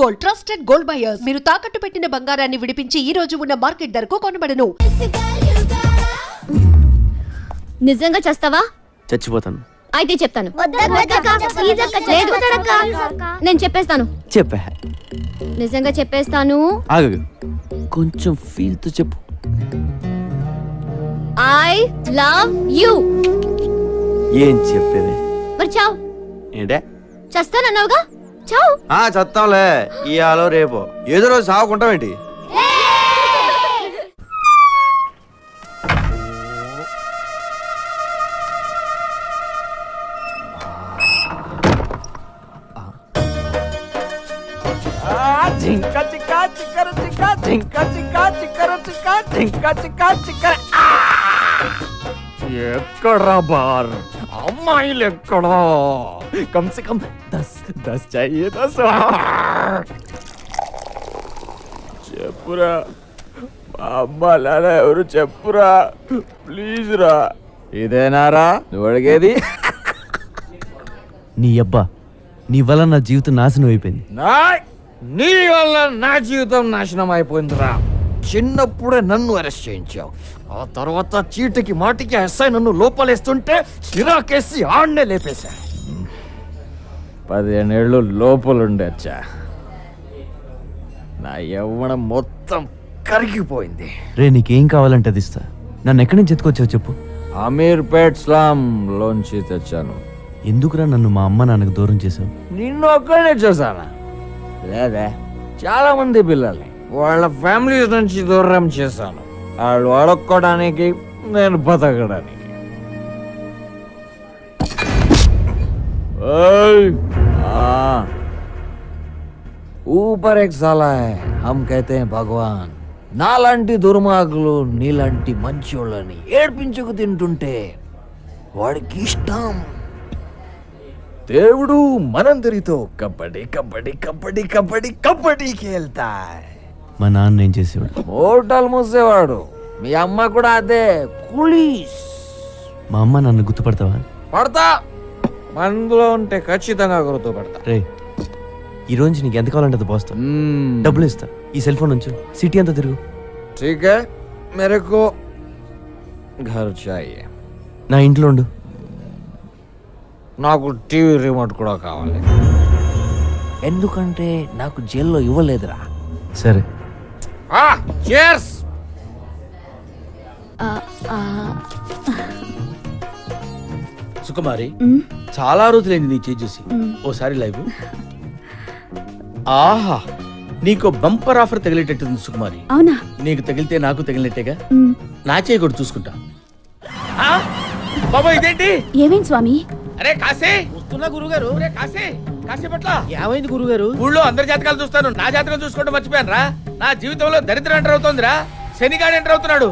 Gold, trusted gold buyers. మీరు తాకట్టు పెట్టిన బంగారాన్ని విడిపించి ఈ రోజు ఉన్న మార్కెట్ ధరకు కొనబడను. నిజంగా చేస్తావా? చచ్చిపోతాను. అయితే చెప్తాను. నేను చెప్పేస్తాను. చెప్పా. నిజంగా చెప్పేస్తాను. ఆగు, కొంచెం ఫీల్ తో చెప్పు. I love you. ఏం చెప్పేవే? మరి చావు. ఏంటే? చేస్తానన్నావుగా, చావు. చస్తాంలే, ఇయాలో రేపో ఏదో రోజు సాగుకుంటామేంటి? జింక చిక్క చిక్కర చిక్క జింక చిక్క చిక్కర చిక్క జింక చిక్క చిక్కర. ఎక్కడా బార్ అమ్మాయిలు ఎక్కడా? కమ్ సే కమ్ 10 चाहिए 10. చెప్పురా మా అమ్మ నాన్న ఎవరు చెప్పురా ప్లీజ్ రా. ఇదేనారా నువ్వు అడిగేది? నీ అబ్బా, నీ వల్ల నా జీవితం నాశనం అయిపోయింది. నీ వల్ల నా జీవితం నాశనం అయిపోయిందిరా. చిన్నప్పుడే నన్ను అరెస్ట్ చేయించావు, ఆ తర్వాత చీటికి మాటికి ఎస్ఐ నన్ను లోపలేస్తుంటే చిరాకేసి ఆడనే లేపేశా. 15 ఏళ్ళు లోపలుండొచ్చా. నా యవ్వనం మొత్తం కరిగిపోయింది. రే, నీకేం కావాలంటే అది ఇస్తా. నన్ను ఎక్కడి నుంచి ఎత్తుకొచ్చావు చెప్పు. అమీర్పేట్ స్లామ్ లోంచి తెచ్చాను. ఎందుకురా నన్ను మా అమ్మ నాన్నకు దూరం చేసావు? నిన్ను ఒక్కడే చూసానా? లేదా, చాలా మంది పిల్లల్ని వాళ్ళ ఫ్యామిలీస్ నుంచి దూరం చేశాను. వాళ్ళు అడుక్కోవడానికి, నేను బతకడానికి. ऊपर एक साला है, हम कहते हैं भगवान. నాలాంటి దుర్మార్గులు నీలాంటి మంచోళ్ళని ఏడ్పించుకు తింటుంటే వాడికి ఇష్టం. దేవుడు మనందరితో కబడ్డీ కబడ్డీ కబడ్డీ కబడ్డీ కబడ్డీ खेलता है. మా నాన్న ఏం చేసేవాడు? హోటల్ మూసేవాడు. మీ అమ్మ కూడా అదే, కులీస్. మా అమ్మ నన్ను గుర్తుపడతావా? పడతా, మనలో ఉంటే ఖచ్చితంగా గుర్తుపడతా. రే, ఈ రోజు నీకు ఎంత కావాలంటే అది పోస్తా. డబ్బులు ఇస్తా. ఈ సెల్ ఫోన్ నుంచి సిటీ అంతా తిరుగు. ठीक है, मेरे को घर चाहिए. నా ఇంట్లో ఉండు. నాకు టీవీ రిమోట్ కూడా కావాలి, ఎందుకంటే నాకు జైల్లో ఇవ్వలేదురా. సరే. cheers. సుకుమారి, చాలా రోజులైంది నీ చేయి చూసి. ఓసారి లైవ్. ఆహా, నీకు బంపర్ ఆఫర్ తగిలేటట్టుంది సుకుమారి. అవునా? నీకు తగిలితే నాకు తగిలినట్టేగా. నా చేయి కూడా చూసుకుంటా. బాబా, ఇదేంటి? ఏమైంది స్వామి? అరే కాశీ, వస్తున్నా గురుగారు. కాశీ, కాశీ పట్ల ఏమైంది గురుగారు? ఊళ్ళో అందరి జాతకాలు చూస్తాను, నా జాతకం చూసుకోవడం మర్చిపోయాను రా. నా జీవితంలో దరిద్రం ఎంటర్ అవుతోందిరా. శనిగాడు ఎంటర్ అవుతున్నాడు.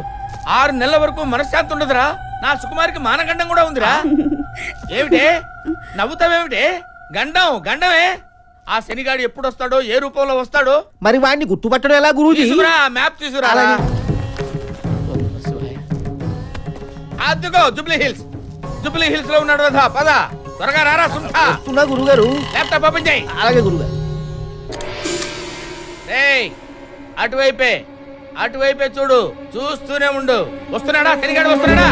6 నెలల వరకు మనశ్శాంతి ఉండదురా. నా సుకుమారికి మానగండం కూడా ఉందిరా. ఏమిటే నవ్వుతావేమిటే? గండం గండమే. ఆ శనిగాడు ఎప్పుడు వస్తాడో, ఏ రూపంలో వస్తాడో మరి వాడిని గుర్తుపట్టడం ఎలా గురూజీ? మ్యాప్ తీసుకురా. అదిగో జూబ్లీ హిల్స్. జూబ్లీ హిల్స్ లో ఉన్నాడు కదా. పద త్వరగా రారా. వస్తున్నా గురుగారు. ల్యాప్టాప్ ఓపెన్ చేయి. అలాగే గురుగారు. అటువైపే అటువైపే చూడు, చూస్తూనే ఉండు. వస్తున్నాడా శనిగాడు? వస్తున్నాడా?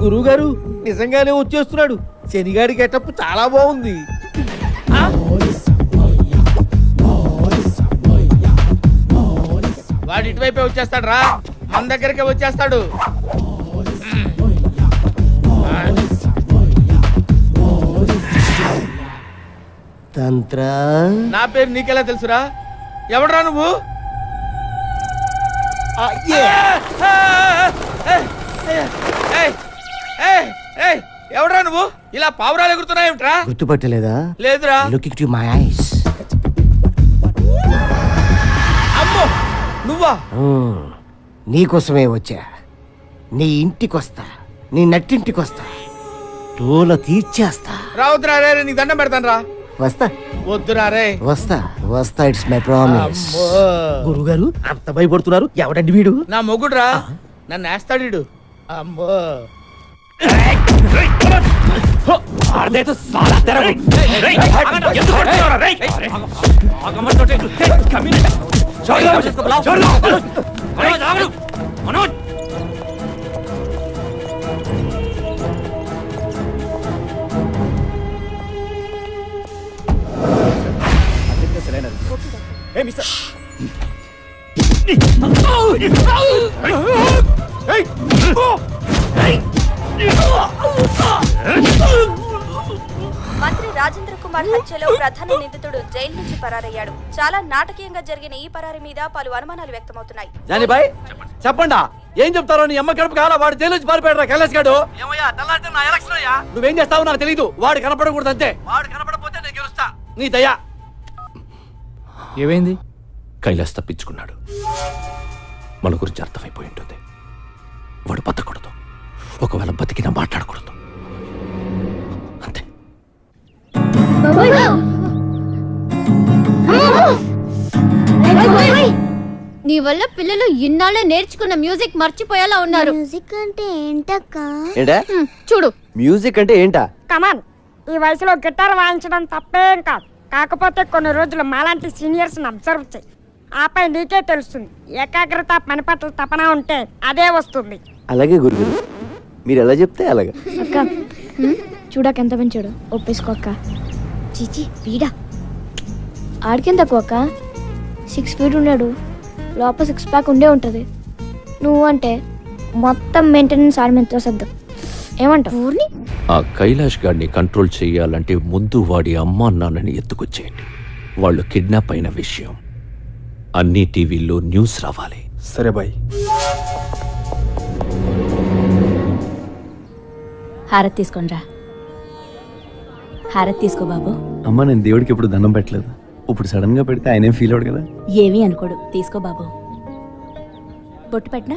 గురుగారు నిజంగానే వచ్చేస్తున్నాడు. శనిగాడి గెటప్ చాలా బాగుంది. వాడు ఇటువైపే వచ్చేస్తాడు రా. మన దగ్గరికే వచ్చేస్తాడు. తంత్ర. నా పేరు నీకెలా తెలుసురా? ఎవడరా నువ్వు? ఎవడరా నువ్వు? ఇలా పావురాలు ఎగురుతున్నాయేమిట్రా? గుర్తుపట్టలేదా? లేదురా. Look it my eyes. అమ్మో, నువ్వా? నీకోసమే వచ్చా. నీ ఇంటికొస్తా, నీ నట్టింటికొస్తా, తోల తీర్చేస్తా. రావద్దురా రే, నీకు దండం పెడతాను రా. వస్తా. వద్దురా రే. వస్తా వస్తా, ఇట్స్ మై ప్రామిస్. గురుగారు అంత భయపడుతున్నారు, ఎవడండి వీడు? నా మొగుడురా, నన్ను వేస్తాడు. అమ్మో. మంత్రి రాజేంద్ర కుమార్ హత్యలో ప్రధాన నిందితుడు జైలు నుంచి పరారయ్యాడు. చాలా నాటకీయంగా జరిగిన ఈ పరారి మీద పలు అనుమానాలు వ్యక్తమవుతున్నాయి. జానీబాయ్ చెప్పండా ఏం చెప్తారో నీ అమ్మ కడుపు కావాలా వాడు జైలు నుంచి పారిపోయాడు కైలాస్ గాడు. నువ్వేం చేస్తావో నాకు తెలీదు. వాడు కనపడకూడదు అంతే. వాడు కనపడపోతే నేను గెలుస్తా. నీ దయా. ఏమైంది? కైలాస్ తప్పించుకున్నాడు. మన గురించి అర్థమైపోయి ఉంటుంది. వాడు బతకూడదు. ఒకవేళ బతికినా మాట్లాడకూడదు. అంతే. నీ వల్ల పిల్లలు ఇన్నాళ్ళే నేర్చుకున్న మ్యూజిక్ మర్చిపోయేలా ఉన్నారు. మ్యూజిక్ అంటే ఏంటక్క? చూడు మ్యూజిక్ అంటే ఏంటా? కమాన్, ఈ వయసులో గిటార్ వాయించడం తప్పేం కాదు. కాకపోతే కొన్ని రోజులు మాలాంటి సీనియర్స్ అబ్జర్వ్ చేయి. ఆపై నీకే తెలుస్తుంది. ఏకాగ్రత, పని పట్ల తపన ఉంటే అదే వస్తుంది. అలాగే గురుగారు, మీరు ఎలా చెప్తే అలాగే. అక్క చూడక ఎంత పెంచాడు. ఒప్పేసుకో అక్క. చీచి వీడా ఆడికేం తక్కువ అక్క. 6 feet ఉన్నాడు. లోపల 6 pack ఉండే ఉంటుంది. నువ్వు అంటే మొత్తం మెయింటెనెన్స్ ఆడి మీద సర్దు. ఏమంటావు? ఊరిని ఆ కైలాష్ గాడిని కంట్రోల్ చేయాలంటే ముందు వాడి అమ్మా నాన్నని ఎత్తుకొచ్చేయండి. వాళ్ళు కిడ్నాప్ అయిన విషయం అన్ని టీవీల్లో న్యూస్ రావాలి. సరే బాయ్. హారతి తీసుకోండిరా. హారతి తీసుకో బాబు. అమ్మ నేను దేవుడికి ఎప్పుడు దండం పెట్టలేదు. ఇప్పుడు సడన్ గా పెడితే ఆయనేం ఫీల్ అవడు కదా. ఏమీ అనుకోడు. తీసుకో బాబు. బొట్టు పెట్టినా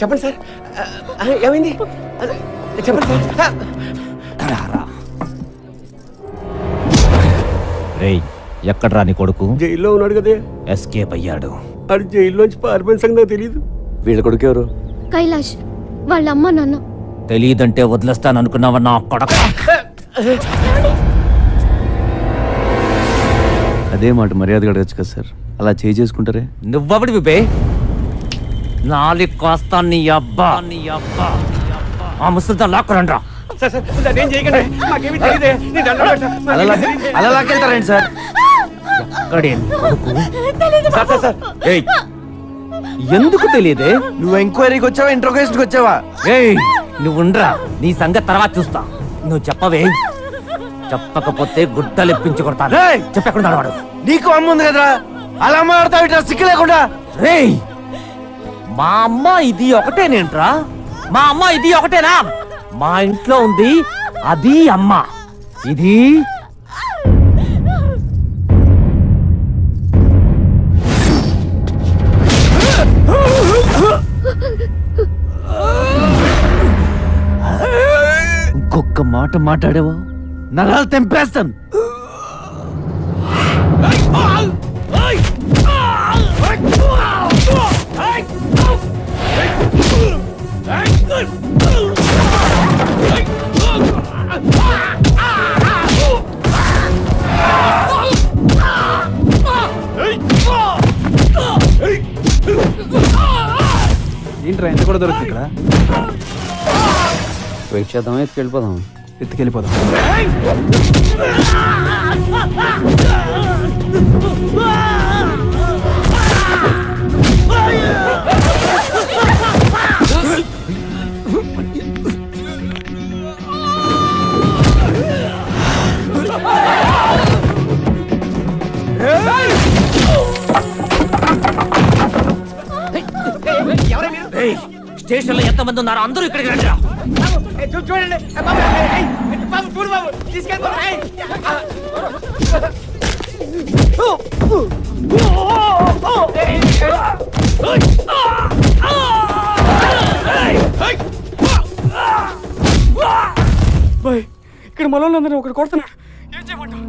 చెప్పండి సార్. ఏమైంది చెప్పండి సార్. రేయ్ ఎక్కడ్రా నీ కొడుకు? జైల్లో ఉన్నాడు కదే. ఎస్కేప్ అయ్యాడు. అది జైల్లోంచి పారిపోయిన సంగతి నాకు తెలియదు. వీళ్ళ కొడుకు ఎవరు? కైలాష్ వాళ్ళ అమ్మ నాన్న. తెలీదంటే వదిలేస్తాను అనుకున్నావా నా కొడక? అదే మాట మర్యాదగా అడగచ్చు కదా సార్. అలా చేసుకుంటారే. నువ్వబడి విపే నాలుగు కాస్తా నీ అబ్బా ఆ ముసలితో లాక్కురండ్రా. అలా లాక్కెళ్తారండి సార్. ఎక్కడే నీ కొడుకు? ఏయ్, ఎందుకు తెలియదే? నువ్వు ఎంక్వైరీకి వచ్చావా ఇంట్రోగేషన్కి వచ్చావా? ఏయ్ నువ్వుండ్రా, నీ సంగతి తర్వాత చూస్తా. నువ్వు చెప్పవే. చెప్పకపోతే గుడ్డలు ఇప్పించి కొడతాను. చెప్పకుండా వాడు. నీకు అమ్మ ఉంది కదరా, అలా మాట్లాడతావు ఇట్లా సిక్కు లేకుండా. రేయ్ మా అమ్మ ఇది ఒకటేనేంట్రా? మా అమ్మ ఇది ఒకటేనా? మా ఇంట్లో ఉంది అది అమ్మ, ఇది ఇంకొక మాట మాట్లాడేవా నరాలు తెంపేస్తాను. ఏంట్రా ఎంత కూడా దొరుకుతుంది ఇక్కడ? వెయిట్ చేద్దామా, ఎత్తుకెళ్ళిపోదాం? ఎత్తుకెళ్ళిపోదాం. స్టేషన్ లో ఎంత మంది ఉన్నారు? అందరూ ఇక్కడికి రండి. చూడండి బాబు, చూడు బాబు, ఇక్కడ మనోళ్ళందరూ ఒకటి కొడుతున్నాడు. ఏం చేయమంటావు?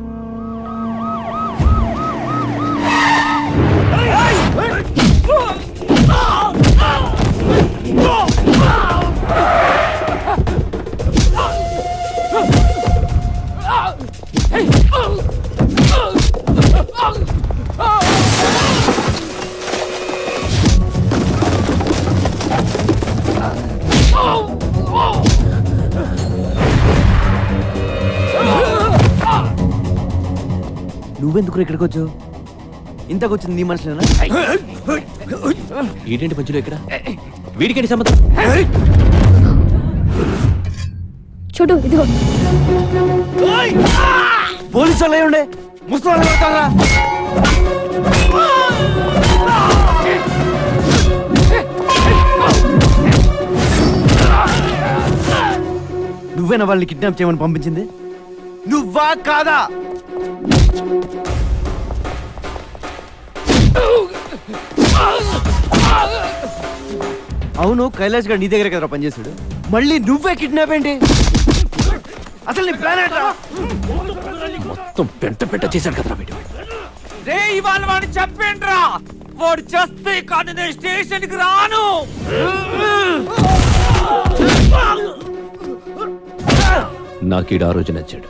నువ్వెందుకు ఇక్కడికి వచ్చావు? ఇంతకు వచ్చింది నీ మనుషులేనా? ఏంటంటే మధ్యలో ఇక్కడ వీడికేంటి సంబంధం? చూడు ఇదిగో. పోలీసు వాళ్ళు ఉండే ముసలి కొడతారా? నువ్వేనా వాళ్ళని కిడ్నాప్ చేయమని పంపించింది? నువ్వా కాదా? అవును, కైలాష్ గారు నీ దగ్గర కదా పనిచేశాడు, మళ్ళీ నువ్వే కిడ్నాప్ ఏంటి? అసలు నీ ప్లాన్ ఏంట్రా? మొత్తం పెంట పెంట చేశాడు కదరా వీడు. రే ఇవాళ వాడిని చెప్పేంట్రా, వాడు చేస్తే కానీ నేను స్టేషన్కి రాను. నాకీడు ఆ రోజు నచ్చాడు,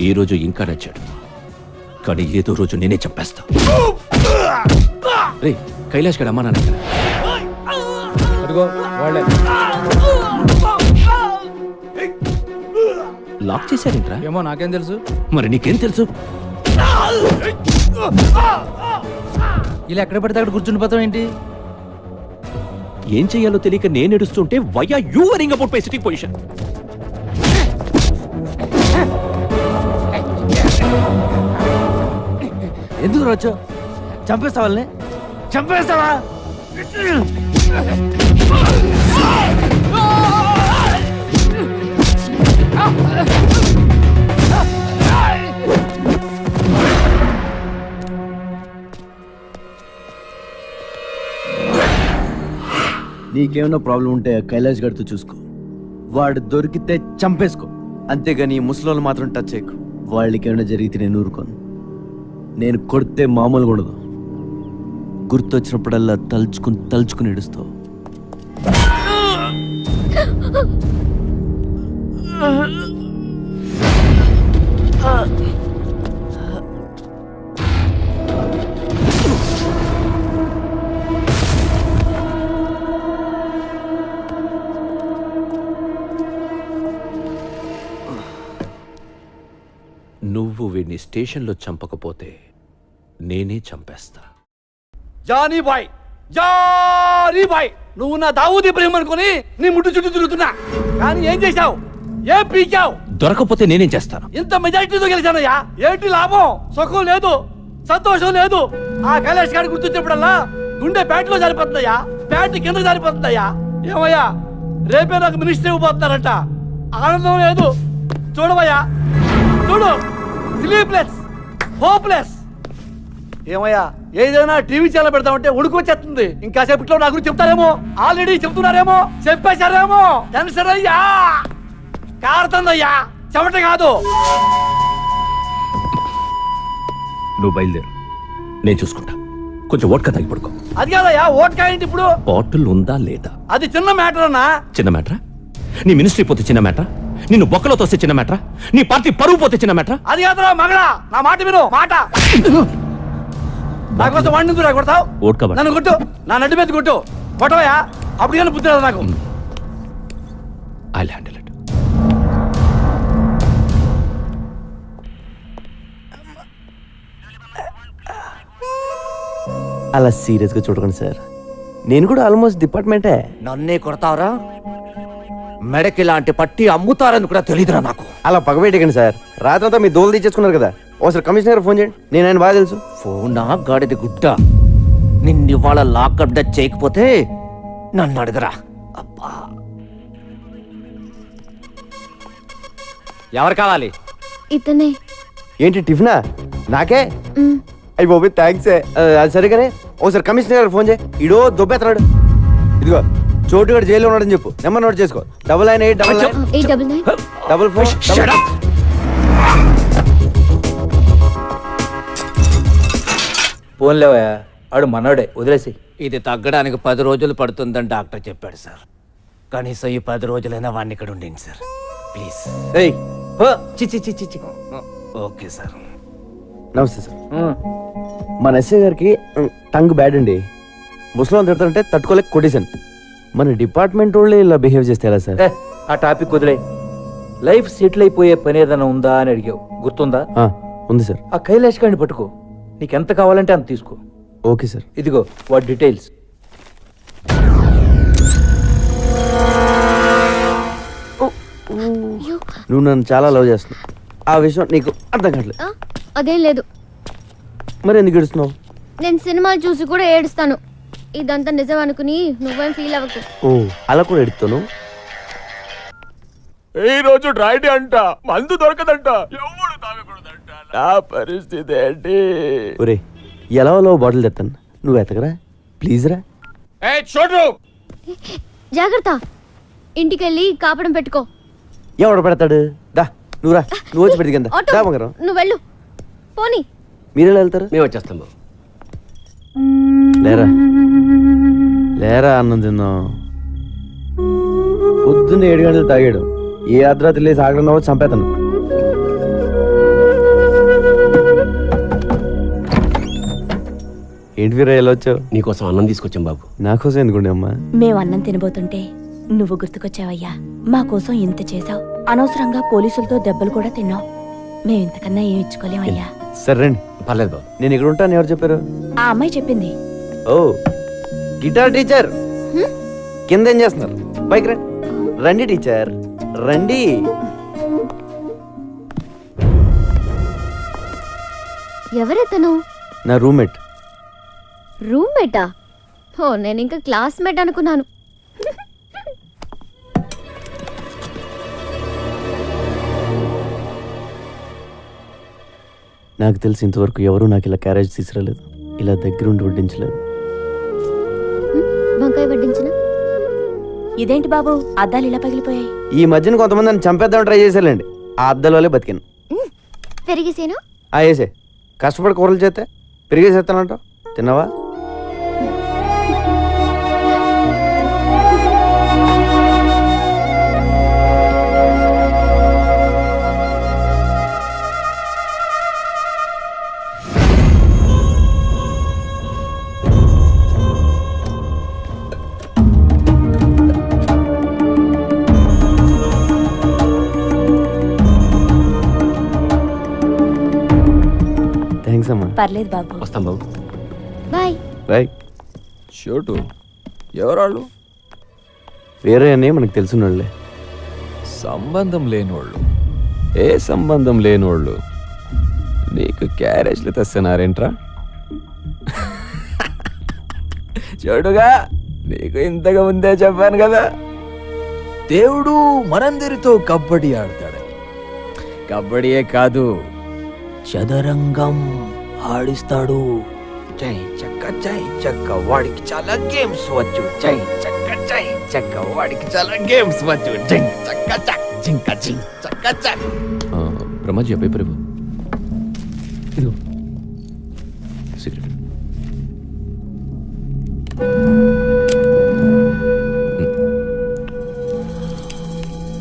ఈ రోజు ఇంకా నచ్చాడు, కానీ ఏదో రోజు నేనే చంపేస్తా. రే కైలాష్ గడ అమ్మా నాన్న ఎక్కడ? లాక్ చేశారేంట్రా? ఏమో నాకేం తెలుసు. మరి నీకేం తెలుసు? ఇలా ఎక్కడ పడితే అక్కడ కూర్చుండిపోతాం ఏంటి? ఏం చెయ్యాలో తెలియక నేను ఏడుస్తుంటే why are you worrying about my sitting position? ఎందుకు రావచ్చు? చంపేస్తా వాళ్ళని, చంపేస్తావా? నీకేమైనా ప్రాబ్లం ఉంటే కైలాష్ గడితో చూసుకో, వాడు దొరికితే చంపేసుకో, అంతేగాని ఈ ముసలోళ్ళు మాత్రం టచ్ చేయకు. వాళ్ళకి ఏమైనా జరిగితే నేను ఊరుకోను. నేను కొడితే మామూలుగా ఉండదు, గుర్తొచ్చినప్పుడల్లా తలుచుకుని ఏడుస్తావు. నువ్వు వీడిని స్టేషన్లో చంపకపోతే నేనే చంపేస్తా. జానీ బాయ్, జానీ బాయ్, నువ్వు నా దావూద్ ఇబ్రహీం అనుకుని నీ ముట్టు చుట్టూ తిరుగుతున్నా, కానీ ఏం చేశావు? ఏం పీకావు? దొరకపోతే నేనేం చేస్తాను? ఇంత మెజారిటీతో గెలిచానయ్యా, ఏంటి లాభం? సుఖం లేదు, సంతోషం లేదు. ఆ కైలాష్ గారి గుర్తొచ్చినప్పుడల్లా గుండె బ్యాట్లో జారిపోతుందయ్యా, బ్యాట్ కింద జారిపోతుందయ్యా. ఏమయ్యా, రేపే నాకు మినిస్టర్ ఇవ్వబోతున్నారంట, ఆనందం లేదు. చూడవయ్యా, చూడు, స్లీప్లెస్, హోప్లెస్. ఏమయ్యా, ఏదైనా టీవీ ఛానల్ పెడతామంటే ఉడుకొచ్చేస్తుంది. ఇంకా సేపట్లో నా గురించి చెప్తారేమో, ఆల్రెడీ చెప్తున్నారేమో, చెప్పేశారేమో. టెన్షన్ అయ్యా, కారుతుందయ్యా, చెమట కాదు. నువ్వు బయలుదేరు, నేను చూసుకుంటా. కొంచెం ఓట్కా తాగి పడుకో. అది కాదయ్యా, ఓట్కా ఏంటి ఇప్పుడు? బాటిల్ ఉందా లేదా? అది చిన్న మ్యాటర్ అన్నా. చిన్న మ్యాటరా? నీ మినిస్ట్రీ పోతే చిన్న మ్యాటరా? నిన్ను బొక్కలో తోస్తే చిన్న మ్యాటరా? నీ పార్టీ పరువు పోతే చిన్న మ్యాటరా? అది కాదురా మగడా, నా మాట విను, మాట. నా కోసం వాడిని ఎందుకు కొడతావు? ఓట్కా పడు. నన్ను కొట్టు, నా నడ్డి మీద కొట్టు, కొట్టవయ్యా, అప్పుడు కానీ బుద్ధి రాదు నాకు. I'll handle it. అలా సీరియస్గా చూడకండి సార్, నేను కూడా ఆల్మోస్ట్ డిపార్ట్మెంటే. నన్నే కొడతావరా? మెడకి ఇలాంటి పట్టి అమ్ముతారని కూడా తెలియదురా నాకు. అలా పగబెట్టకండి సార్, రాత్రంతా మీ దోలు తీసేసుకున్నారు కదా. ఒకసారి కమిషనర్ ఫోన్ చేయండి, నేను ఆయన బాగా తెలుసు. ఫోనా గాడిది గుడ్డ, నిన్నివాళ లాకప్ డచ్ చేయకపోతే నన్ను అడగరా. అబ్బా, ఎవరు కావాలి? ఇతనే. ఏంటి టిఫినా? నాకే? మ్, అయ్యి బాబు థ్యాంక్స్. అది సరిగానే ఒకసారి కమిషనర్ గారు ఫోన్ చేయి, ఇడో దొబ్బెత్తరాడు. ఇదిగో చోటుగడ జైల్లో ఉన్నాడని చెప్పు, నెంబర్ నోట్ చేసుకో. 9988 899 44. పోన్లేవయ్యా, ఆడు మనోడే, వదిలేసి. ఇది తగ్గడానికి 10 రోజులు పడుతుందని డాక్టర్ చెప్పాడు సార్. కనీసం ఈ 10 రోజులైనా వాడిని ఇక్కడ ఉండండి సార్, ప్లీజ్. ఏయ్ ఓకే సార్. నమస్తే సార్. మన ఎస్ఐ గారికి టంగ్ బ్యాడ్ అండి, ముసలో తిడతారంటే తట్టుకోలేక కొట్టేశాను. మన డిపార్ట్మెంట్ వాళ్ళే ఇలా బిహేవ్ చేస్తే ఎలా సార్? ఆ టాపిక్ వదిలే. లైఫ్ సెటిల్ అయిపోయే పని ఏదైనా ఉందా అని అడిగావు, గుర్తుందా? ఉంది సార్. ఆ కైలాష్ గారిని పట్టుకో, నీకెంత కావాలంటే అంత తీసుకో. Okay sir. ఇదిగో వాటి డీటెయిల్స్. నువ్వు నన్ను చాలా లవ్ చేస్తున్నావు, ఆ విషయం నీకు అర్థం కావట్లేదు. అదేం లేదు, మరి ఎందుకు ఏడుస్తున్నావు? నేను సినిమాలు చూసి కూడా ఏడుస్తాను. ఇదంతా నిజం అనుకుని నువ్వేం ఫీల్ అవ్వకు. ఓ అలా కూడా ఎడుతాను. ఈ రోజు డ్రైడే అంట, మందు దొరకదంట, ఎవడు తాగకూడదంట. నా పరిస్థితి ఏంటి? ఒరే ఎలా బాటిల్ తెస్తాను, నువ్వు ఎతకరా ప్లీజ్ రా. చూడు జాగ్రత్త, ఇంటికెళ్ళి కాపడం పెట్టుకో. ఎవడు పెడతాడు? దా నువ్వు రా, నువ్వు వచ్చి పెడితే కింద ఆటో, దా మగరం. నువ్వు వెళ్ళు. పోనీ. మీరెలా వెళ్తారు? మేము వచ్చేస్తాం బాబు. లేరా లేరా, అన్నం తిందాం. పొద్దున్న 7 గంటలు తాగాడు, ఏ అర్ధరాత్రి లేసి ఆగడం చంపేతాను. ఏంటి వీరా ఎలా వచ్చావు? నీకోసం అన్నం తీసుకొచ్చాం బాబు. నాకోసం ఎందుకుండే అమ్మా? మేము అన్నం తినబోతుంటే నువ్వు గుర్తుకొచ్చావయ్యా. మా కోసం ఇంత చేసావు, అనవసరంగా పోలీసులతో దెబ్బలు కూడా తిన్నావు. మేము ఇంతకన్నా ఏమి ఇచ్చుకోలేమయ్యా. సరే రండి. పర్లేదు బాబు. నేను ఇక్కడ ఉంటాను, ఎవరు చెప్పారు? ఆ అమ్మాయి చెప్పింది. ఓ గిటార్ టీచర్ కింద ఏం చేస్తున్నారు? పైకి రండి. రండి టీచర్ రండి. ఎవరెతను? నా రూమ్మేట్. రూమ్మేటా? ఓ నేను ఇంకా క్లాస్మేట్ అనుకున్నాను. నాకు తెలిసి ఇంతవరకు ఎవరు నాకు ఇలా క్యారేజ్ తీసుకురాలేదు, ఇలా దగ్గరుండి వడ్డించలేదు. వంకాయ వడ్డించిన? ఇదేంటి బాబు, అద్దాలు ఇలా పగిలిపోయాయి? ఈ మధ్యన కొంతమంది నన్ను చంపేద్దామని ట్రై చేశారండి, ఆ అద్దాల వల్లే బతికాను. పెరిగేసేను? వేసే కష్టపడి కూరలు చేస్తే పెరిగేసేస్తానంట. తిన్నావా? థ్యాంక్స్ అమ్మా. పర్లేదు బాబు. వస్తాం బాబు. బాయ్. బాయ్. చోటు ఎవరాళ్ళు? వేరే అని మనకు తెలుసున్నాళ్ళే. సంబంధం లేనోళ్ళు. ఏ సంబంధం లేనోళ్ళు నీకు క్యారేజ్లు తెస్తున్నారేంట్రా? చోటుగా నీకు ఇంతగా ముందే చెప్పాను కదా, దేవుడు మనందరితో కబడ్డీ ఆడతాడని. కబడ్డీయే కాదు, చదరంగం ఆడిస్తాడు. చై చక్క వాడికి చాలా గేమ్స్ వచ్చు. చై చక్క వాడికి చాలా గేమ్స్ వచ్చు. బ్రహ్మాజీ ఆ పేపర్ ఇవ్వు. సిగరెట్.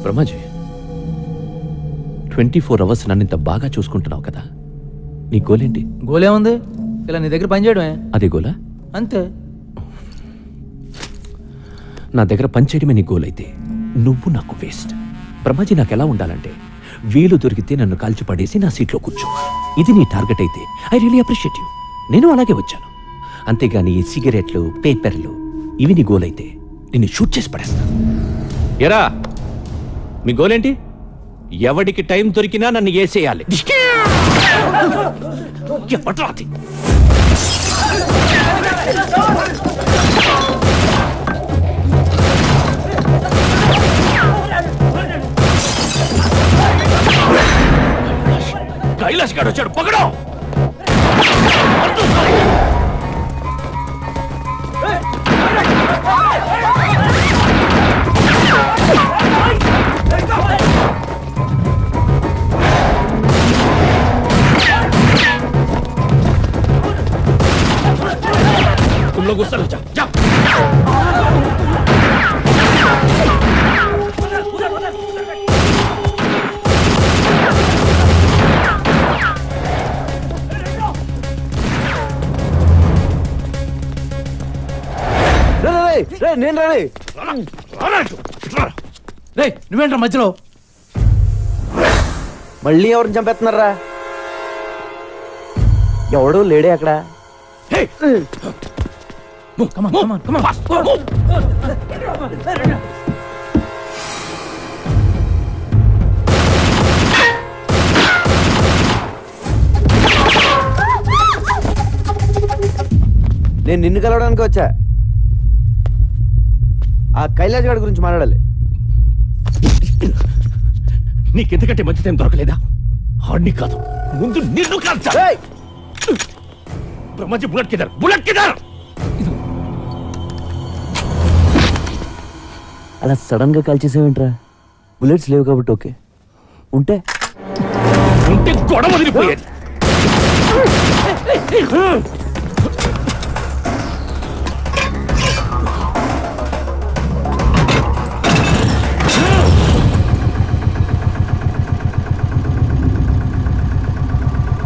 బ్రహ్మాజీ 24 hours నన్ను ఇంత బాగా చూసుకుంటున్నావు కదా, నీ గోలేంటి? గోలేముంది, ఇలా నీ దగ్గర పని చేయడమే. అదే గోలా? అంతే. నా దగ్గర పనిచేయడమే నీ గోల్ అయితే నువ్వు నాకు వేస్ట్. బ్రహ్మాజీ నాకు ఎలా ఉండాలంటే, వీలు దొరికితే నన్ను కాల్చి పడేసి నా సీట్లో కూర్చోవాలి. ఇది నీ టార్గెట్ అయితే ఐ రియలీ అప్రిషియేట్ యూ. నేను అలాగే వచ్చాను. అంతేగాని ఈ సిగరెట్లు, పేపర్లు ఇవి నీ గోల్ అయితే నిన్ను షూట్ చేసి పడేస్తాను. ఎరా మీ గోలేంటి? ఎవడికి టైం దొరికినా నన్ను ఏసేయాలి. ఎవడ్రాది? కైలాష్ గారు వచ్చాడు, పగడం. तुम लोग उस तरफ जाओ, जाओ। నేను రాలే. నువ్వేంట్రా మధ్యలో? మళ్ళీ ఎవరిని చంపేస్తున్నారా? ఎవడో లేడే అక్కడ. నేను నిన్ను కలవడానికి వచ్చా. ఆ కైలాష్ గారి గురించి మాట్లాడాలి. నీకెందుకంటే మంచి టైం దొరకలేదా? ఆడిని కాదు, ముందు నిన్ను కాల్చా. బ్రహ్మాజీ బుల్లెట్ కిదర్, బుల్లెట్ కిదర్. అలా సడన్ గా కాల్చేసేవేంట్రా? బుల్లెట్స్ లేవు కాబట్టి ఓకే, ఉంటే గొడవ వదిలిపోయేది.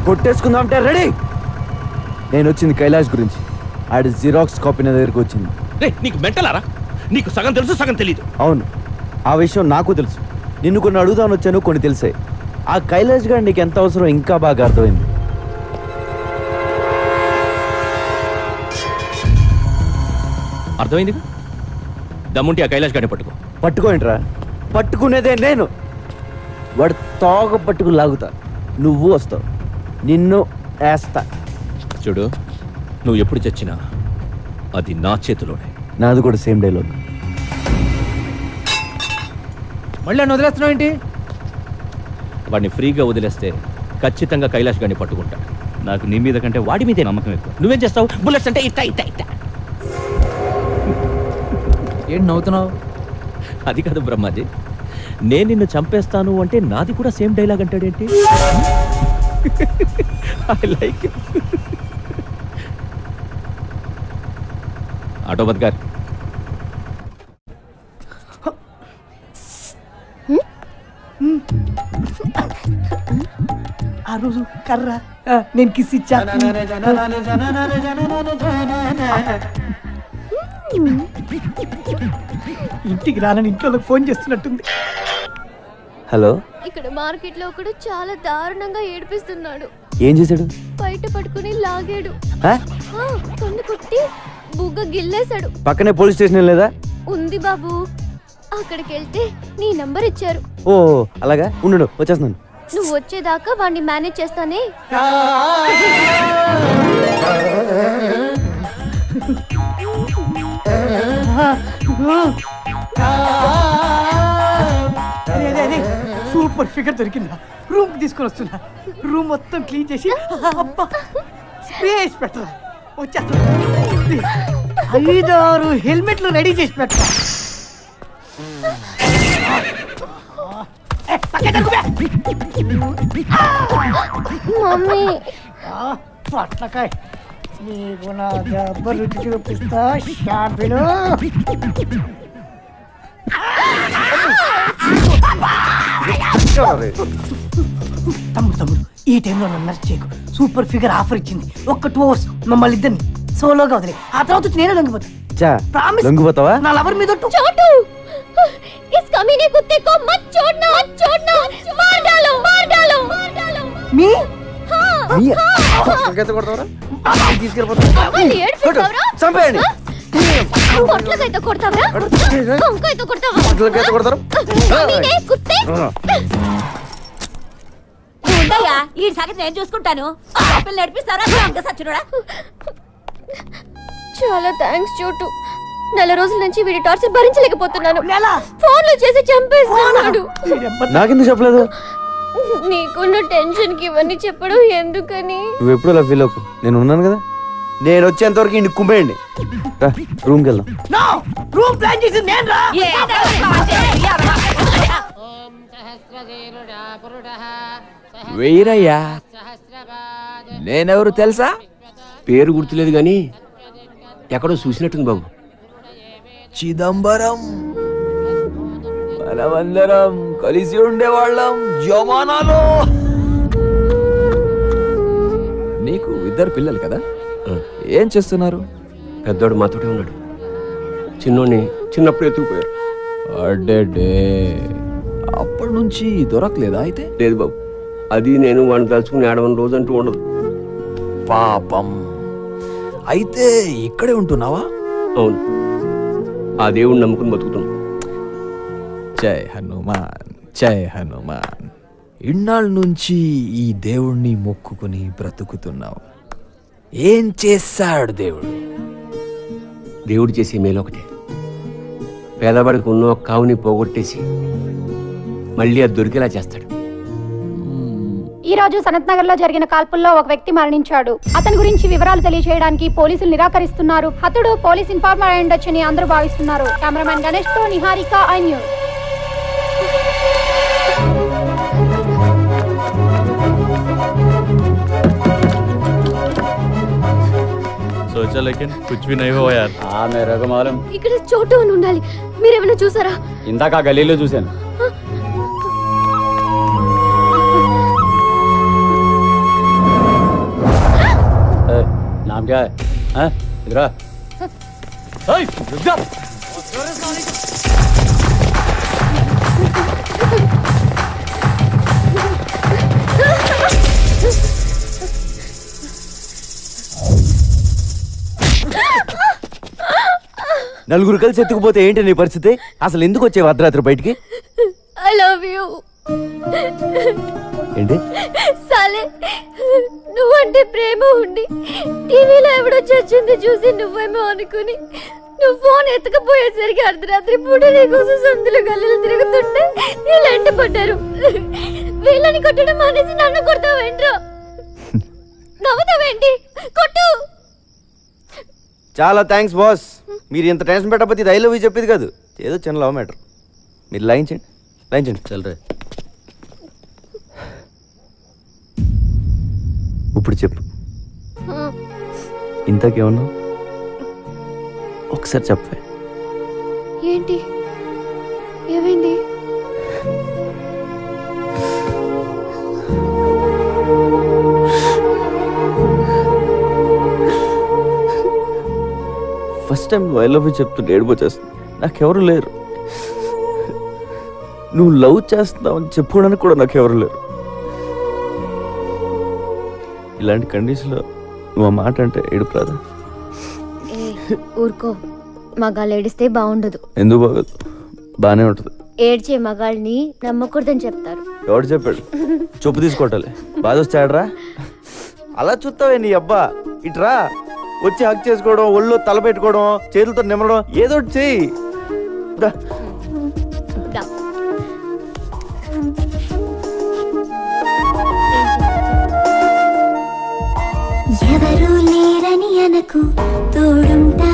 కొట్టేసుకుందామంటే రెడీ. నేను వచ్చింది కైలాష్ గురించి. ఆడి జిరాక్స్ కాపీ నా దగ్గరకు వచ్చింది. నీకు మెంటలారా? నీకు సగం తెలుసు, సగం తెలీదు. అవును, ఆ విషయం నాకు తెలుసు. నిన్ను కొన్ని అడుగుదామని వచ్చాను, కొన్ని తెలిసాయి. ఆ కైలాష్ గారు నీకు ఎంత అవసరం ఇంకా బాగా అర్థమైంది. అర్థమైంది? దమ్ముంటే ఆ కైలాష్ గారిని పట్టుకో. పట్టుకోండిరా, పట్టుకునేదే నేను. వాడు తోక పట్టుకు లాగుతా, నువ్వు వస్తావు, నిన్ను వేస్తా. చూడు, నువ్వు ఎప్పుడు చచ్చినా అది నా చేతిలోనే. నాది కూడా సేమ్ డైలాగ్. మళ్ళీ నన్ను వదిలేస్తున్నావు ఏంటి? వాడిని ఫ్రీగా వదిలేస్తే ఖచ్చితంగా కైలాష్ గారిని పట్టుకుంటా. నాకు నీ మీద కంటే వాడి మీదే నమ్మకం ఎక్కువ. నువ్వేం చేస్తావు? బుల్లెట్స్ అంటే ఇట్టా ఇట్టా ఇట్టా. ఏంటి నవ్వుతున్నావు? అది కాదు బ్రహ్మాజీ, నేను నిన్ను చంపేస్తాను అంటే నాది కూడా సేమ్ డైలాగ్ అంటాడేంటి? I like it. ఆటోమత్ గారు, ఆ రోజు కర్ర నేను కిస్ ఇచ్చా. ఇంటికి రానని ఇంట్లో ఫోన్ చేస్తున్నట్టుంది. హలో, ఇక్కడ మార్కెట్ లో ఒకడు చాలా దారుణంగా ఏడిపిస్తున్నాడు. ఏం చేశాడు? బయట పట్టుకుని లాగాడు, ఆ? కన్ను కొట్టి బుగ్గ గిల్లేశాడు. పక్కనే పోలీస్ స్టేషన్ లేదా? ఉంది బాబు, అక్కడికి వెళ్తే నీ నంబర్ ఇచ్చారు. ఓ అలాగా, ఉండు వచ్చేస్తున్నాను. నువ్వు వచ్చేదాకా వాడిని మేనేజ్ చేస్తానే. సూపర్ ఫిగర్ దొరికిందా? రూమ్ తీసుకొని వస్తున్నా. రూమ్ మొత్తం క్లీన్ చేసి అబ్బా స్పేస్ పెట్టరా. వచ్చేస్తా. 5-6 హెల్మెట్లు రెడీ చేసి పెట్టరా. మమ్మీ పట్లకాయ నీకు నా దెబ్బ రుచి చూపిస్తా. షాంపిలు తమ్ముడు ఈ టైంలో నన్ను నర్స్ చేయకు. సూపర్ ఫిగర్ ఆఫర్ ఇచ్చింది. ఒక్క 2 hours మమ్మల్ని ఇద్దరిని సోలోగా వదిలే. ఆ తర్వాత వచ్చి నేనే లొంగిపోతా. లొంగిపోతావా? నా లవర్ మీద छोटू इस कमीने कुत्ते को मत छोड़ना, मत छोड़ना, मार डालो, मार डालो, मार डालो. మీ చంపేయండి. పొట్లకైతే కొడతావా? కొంకైతే కొడతావా? కమీనే కుత్తే. ఉండయ్యా, ఈ సంగతి నేను చూసుకుంటాను. పిల్లలు నడిపిస్తారా? సచ్చినోడా. చాలా థ్యాంక్స్ చోటు. 4 రోజుల నుంచి వీడి టార్చర్ భరించలేకపోతున్నాను. నెల ఫోన్లు చేసి చంపేస్తున్నాడు. నాకెందుకు చెప్పలేదు? నీకున్న టెన్షన్ కి ఇవన్నీ చెప్పడం ఎందుకని? నువ్వు ఎప్పుడు అలా ఫీల్ అవ్వకు, నేను ఉన్నాను కదా. నేను వచ్చేంత వరకు ఇంటికి కుమ్మేయండి. రూమ్కి వెళ్దాం. రూమ్ ప్లాన్ చేసి నేను రా. వెయ్యరయ్యా. నేనెవరు తెలుసా? పేరు గుర్తులేదు గాని ఎక్కడో చూసినట్టుంది బాబు. చిదంబరం. మనమందరం కలిసి ఉండేవాళ్ళం జమానాలో. నీకు 2 పిల్లలు కదా? ఏం చేస్తున్నారు? పెద్దోడు మాతోటే ఉన్నాడు. చిన్నోడిని చిన్నప్పుడు ఎత్తుకుపోయారు. అడ్డే, అప్పటి నుంచి దొరకలేదా అయితే? లేదు బాబు, అది నేను వాడిని తలుచుకుని 7 రోజు అంటూ ఉండదు. పాపం. అయితే ఇక్కడే ఉంటున్నావా? అవును, ఆ దేవుడిని నమ్ముకుని బతుకుతున్నాం. జై హనుమాన్, జై హనుమాన్. ఇన్నాళ్ళ నుంచి ఈ దేవుణ్ణి మొక్కుకుని బ్రతుకుతున్నావు. ఏం చేశాడు దేవుడు? దేవుడు చేసే మేలు ఒకటే, పేదవాడికి ఉన్న ఒక కావుని పోగొట్టేసి మళ్ళీ అది దొరికేలా చేస్తాడు. ఈ రోజు సనత్ నగర్ లో జరిగిన కాల్పుల్లో ఒక వ్యక్తి మరణించాడు. అతని గురించి వివరాలు తెలియజేయడానికి పోలీసులు నిరాకరిస్తున్నారు. హతుడు పోలీస్ ఇన్ఫార్మర్ అయి ఉండొచ్చని అందరూ భావిస్తున్నారు. కెమెరామెన్ గణేష్ తో నిహారిక, ఐ న్యూస్. सोचा लेकिन कुछ भी नहीं हुआ यार. हाँ मेरे को मालूम. ఇక్కడ చోటు అని ఉండాలి. మీరేమైనా చూసారా? ఇందాక గలీలో చూశాను. नाम क्या है? हाँ? इधर आ. रुक जा. నలుగురు కలిసి ఎత్తుకుపోతే ఏంటి నీ పరిస్థితి? అసలు ఎందుకు వచ్చేవి అర్ధరాత్రి బయటికి? I love you. ఏంటి? సాలే, నువ్వంటే ప్రేమ ఉండి టీవీలో ఎవడో చచ్చింది చూసి నువ్వేమో అనుకుని నువ్వు ఫోన్ ఎత్తుకపోయేసరికి అర్ధరాత్రి పూట నీకోసం సందులు గల్లీలు తిరుగుతుంటే ఇలాంటి పడ్డారు. వీళ్ళని కొట్టడం మానేసి నన్ను కొడతావేంట్రా? నవ్వుతావేంటి? కొట్టు. చాలా థ్యాంక్స్ బాస్. మీరు ఇంత టెన్షన్ పెట్టకపోతే ఇది ఐ లవ్ యూ చెప్పేది కాదు. ఏదో చిన్న లవ్ మ్యాటర్. మీరు లైన్ చల్రే. ఇప్పుడు చెప్పు, ఇంతకేమన్నా ఒకసారి చెప్పే. ఏంటి ఏమైంది? ఫస్ట్ టైం నువ్వు ఐ లవ్ యూ చెప్తుంటే ఏడిపోచేస్తుంది. నాకెవరు లేరు. నువ్వు లవ్ చేస్తున్నావు అని చెప్పుకోవడానికి కూడా నాకెవరు లేరు. ఇలాంటి కండిషన్లో నువ్వు ఆ మాట అంటే ఏడుపు రాదా? ఊరుకో, మగాళ్ళు ఏడిస్తే బాగుండదు. ఎందుకు బాగోదు? బాగానే ఉంటుంది. ఏడ్చే మగాళ్ళని నమ్మకూడదని చెప్తారు. ఎవడు చెప్పాడు? చెప్పు తీసుకోవటాలి. బాధ వచ్చాడరా? అలా చూస్తావే నీ అబ్బా. ఇట్రా, వచ్చి హక్ చేసుకోవడం, ఒళ్ళు తల పెట్టుకోవడం, చేతులతో నిమ్మడం, ఏదో ఒకటి చెయ్యి. ఎవరు లేరని అనకు, తోడుంటా